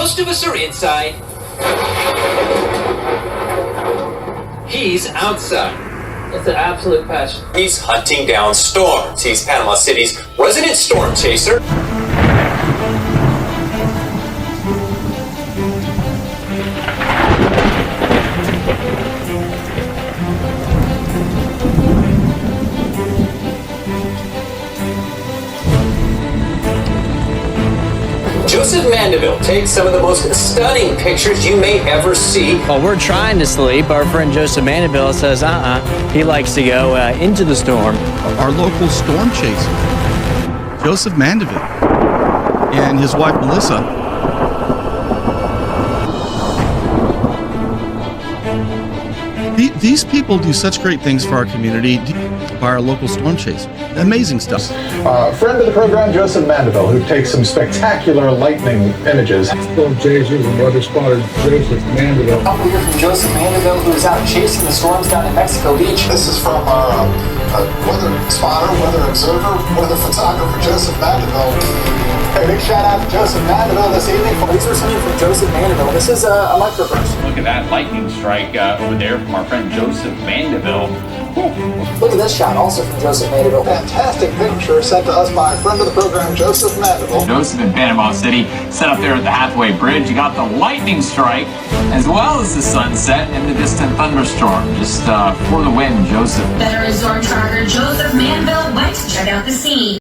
Most of us are inside. He's outside. It's an absolute passion. He's hunting down storms. He's Panama City's resident storm chaser. Joseph Mandeville takes some of the most stunning pictures you may ever see. While we're trying to sleep, our friend Joseph Mandeville says, he likes to go into the storm. Our local storm chaser, Joseph Mandeville, and his wife Melissa. These people do such great things for our community by our local storm chaser. Amazing stuff. Friend of the program, Joseph Mandeville, who takes some spectacular lightning images. Storm chasers and weather spotter Joseph Mandeville. We're here from Joseph Mandeville, who is out chasing the storms down at Mexico Beach. This is from our weather spotter, weather observer, weather photographer, Joseph Mandeville. Hey, big shout out to Joseph Mandeville this evening. These are something from Joseph Mandeville. This is a microburst. Look at that lightning strike over there from our friend Joseph Mandeville. Look at this shot, also from Joseph Mandeville. Fantastic picture sent to us by a friend of the program, Joseph Mandeville. Joseph in Panama City, set up there at the Hathaway Bridge. You got the lightning strike, as well as the sunset and the distant thunderstorm. Just for the win, Joseph. Better resort tracker Joseph Mandeville went to check out the scene.